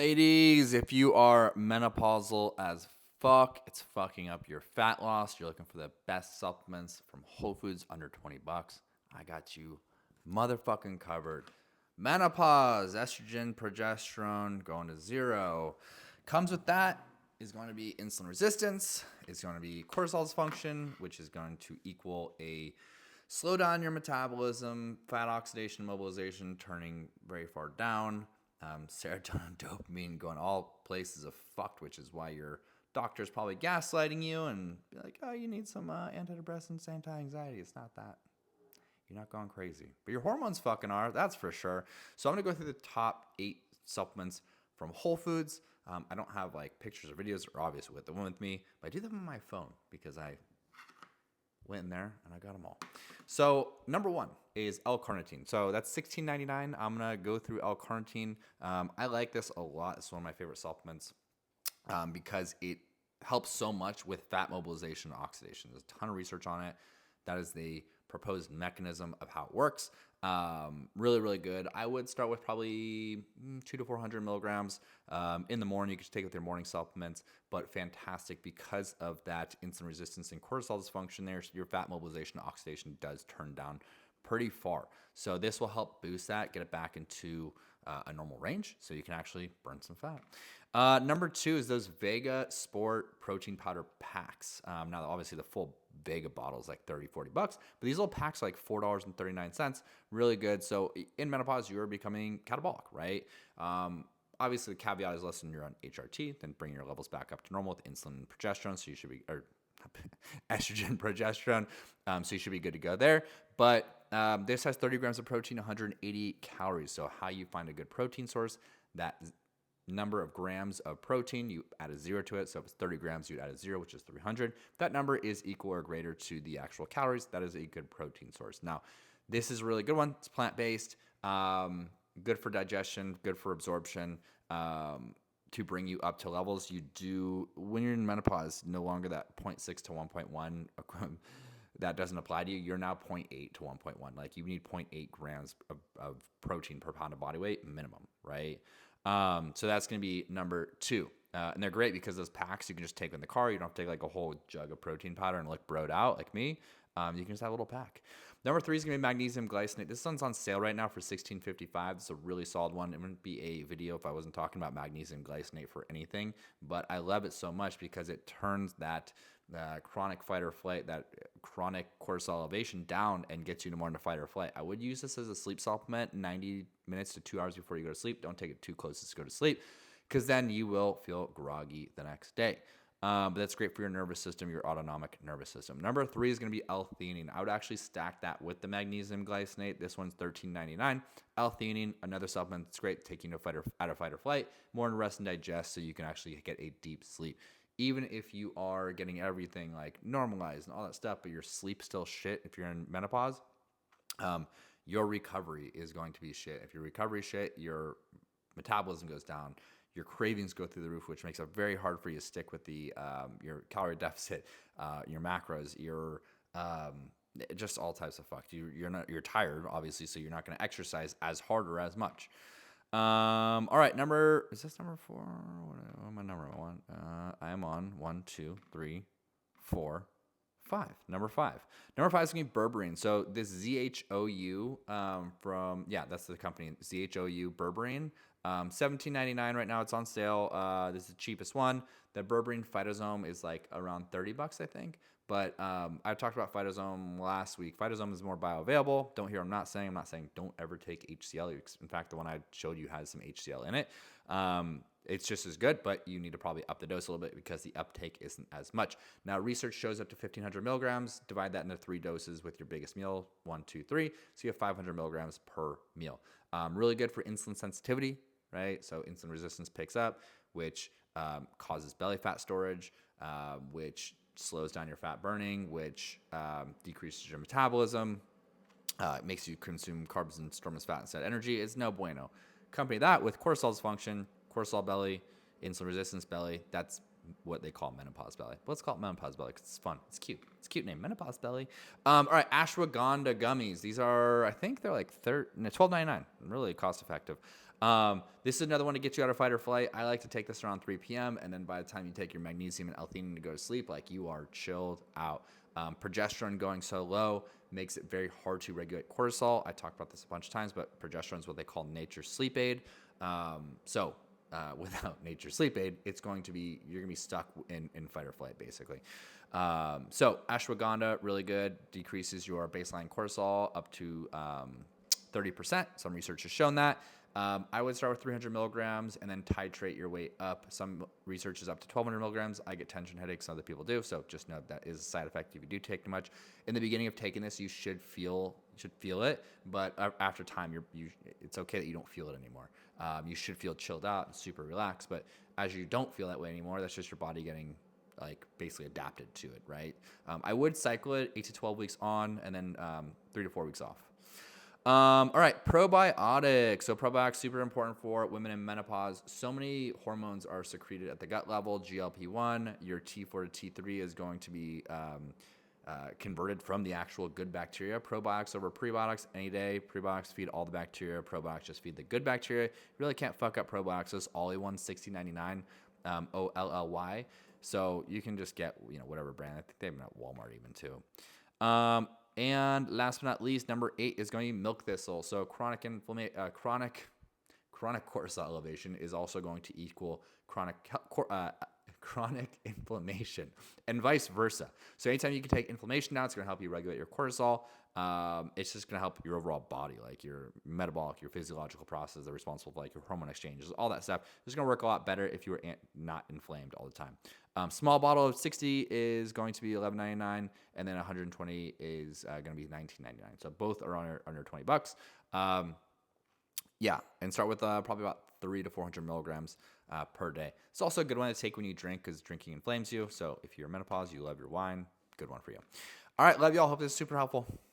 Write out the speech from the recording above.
Ladies, if you are menopausal as fuck, it's fucking up your fat loss. You're looking for the best supplements from Whole Foods under 20 bucks. I got you motherfucking covered. Menopause, estrogen, progesterone going to zero. Comes with that is going to be insulin resistance. It's going to be cortisol dysfunction, which is going to equal a slow down your metabolism, fat oxidation, mobilization, turning very far down. Serotonin, dopamine going all places of fucked, which is why your doctor's probably gaslighting you and be like, oh, you need some antidepressants, anti-anxiety. It's not that. You're not going crazy. But your hormones fucking are, that's for sure. So I'm going to go through the top 8 supplements from Whole Foods. I don't have like pictures or videos or obviously with the one with me, but I do them on my phone because I went in there and I got them all. So number 1 is L-Carnitine. So that's $16.99. I'm going to go through L-Carnitine. I like this a lot. It's one of my favorite supplements because it helps so much with fat mobilization and oxidation. There's a ton of research on it. That is the proposed mechanism of how it works. Really, really good. I would start with probably 200 to 400 milligrams in the morning. You can just take it with your morning supplements, but fantastic because of that insulin resistance and cortisol dysfunction there. So your fat mobilization and oxidation does turn down pretty far. So this will help boost that, get it back into a normal range so you can actually burn some fat. Number 2 is those Vega Sport Protein Powder Packs. Now, obviously, the full Vega bottle is like 30, 40 bucks, but these little packs are like $4.39. Really good. So in menopause, you are becoming catabolic, right? Obviously, the caveat is less than you're on HRT, then bring your levels back up to normal with insulin and progesterone. So you should be, or estrogen, progesterone. So you should be good to go there. But this has 30 grams of protein, 180 calories. So how you find a good protein source, that number of grams of protein, you add a 0 to it. So if it's 30 grams, you'd add a 0, which is 300. If that number is equal or greater to the actual calories, that is a good protein source. Now, this is a really good one. It's plant-based, good for digestion, good for absorption, to bring you up to levels you do when you're in menopause. No longer that 0.6 to 1.1 that doesn't apply to you. You're now 0.8 to 1.1. Like you need 0.8 grams of protein per pound of body weight minimum, right? So that's going to be number 2. And they're great because those packs you can just take in the car. You don't have to take like a whole jug of protein powder and look broed out like me. You can just have a little pack. Number 3 is going to be Magnesium Glycinate. This one's on sale right now for $16.55. It's a really solid one. It wouldn't be a video if I wasn't talking about Magnesium Glycinate for anything, but I love it so much because it turns that chronic fight or flight, that chronic cortisol elevation down and gets you more into fight or flight. I would use this as a sleep supplement 90 minutes to 2 hours before you go to sleep. Don't take it too close to go to sleep because then you will feel groggy the next day. But that's great for your nervous system, your autonomic nervous system. Number 3 is going to be L-Theanine. I would actually stack that with the Magnesium Glycinate. This one's $13.99. L-Theanine, another supplement that's great, taking you out of fight or flight, more in rest and digest so you can actually get a deep sleep. Even if you are getting everything like normalized and all that stuff, but your sleep still shit if you're in menopause, your recovery is going to be shit. If your recovery shit, your metabolism goes down, your cravings go through the roof, which makes it very hard for you to stick with the your calorie deficit, your macros, your just all types of fuck. You're tired, obviously, so you're not going to exercise as hard or as much. All right, is this number 4? What am I number on? I am on 1, 2, 3, 4, 5. Number 5. Number 5 is going to be berberine. So this ZHOU that's the company, ZHOU berberine. $17.99 right now. It's on sale. This is the cheapest one. The berberine phytosome is like around 30 bucks, I think. But I talked about phytosome last week. Phytosome is more bioavailable. Don't hear I'm not saying don't ever take HCl. In fact, the one I showed you has some HCl in it. It's just as good, but you need to probably up the dose a little bit because the uptake isn't as much. Now, research shows up to 1,500 milligrams. Divide that into 3 doses with your biggest meal, 1, 2, 3. So you have 500 milligrams per meal. Really good for insulin sensitivity, right? So insulin resistance picks up, which causes belly fat storage, which slows down your fat burning, which decreases your metabolism, makes you consume carbs and store as fat instead of energy. It's no bueno. Accompany that with cortisol dysfunction, cortisol belly, insulin resistance belly. That's what they call menopause belly. Let's call it menopause belly because it's fun. It's cute. It's a cute name, menopause belly. All right, ashwagandha gummies. These are, I think they're like $12.99. Really cost effective. This is another one to get you out of fight or flight. I like to take this around 3 p.m. And then by the time you take your magnesium and L-Theanine to go to sleep, like you are chilled out. Progesterone going so low makes it very hard to regulate cortisol. I talked about this a bunch of times, but progesterone is what they call nature's sleep aid. Without nature's sleep aid, you're going to be stuck in fight or flight, basically. Ashwagandha, really good, decreases your baseline cortisol up to 30%. Some research has shown that. I would start with 300 milligrams and then titrate your weight up. Some research is up to 1,200 milligrams. I get tension headaches. Some other people do. So just know that is a side effect if you do take too much. In the beginning of taking this, you should feel it, but after time, it's okay that you don't feel it anymore. You should feel chilled out and super relaxed. But as you don't feel that way anymore, that's just your body getting like basically adapted to it, right? I would cycle it 8 to 12 weeks on and then 3 to 4 weeks off. All right, probiotics. So probiotics super important for women in menopause. So many hormones are secreted at the gut level. GLP-1, your T4 to T3 is going to be converted from the actual good bacteria. Probiotics over prebiotics any day. Prebiotics feed all the bacteria. Probiotics just feed the good bacteria. You really can't fuck up probiotics. This Ollie one, $60.99, OLLY. So you can just get whatever brand. I think they have them at Walmart even too. And last but not least, number 8 is going to be milk thistle. So chronic cortisol elevation is also going to equal chronic inflammation, and vice versa. So anytime you can take inflammation down, it's going to help you regulate your cortisol. It's just going to help your overall body, like your metabolic, your physiological processes that are responsible for like your hormone exchanges, all that stuff. It's going to work a lot better if you were not inflamed all the time. Small bottle of 60 is going to be $11.99, and then 120 is going to be $19.99. So both are under $20. And start with probably about 300 to 400 milligrams per day. It's also a good one to take when you drink because drinking inflames you. So if you're in menopause, you love your wine, good one for you. All right, love y'all. Hope this is super helpful.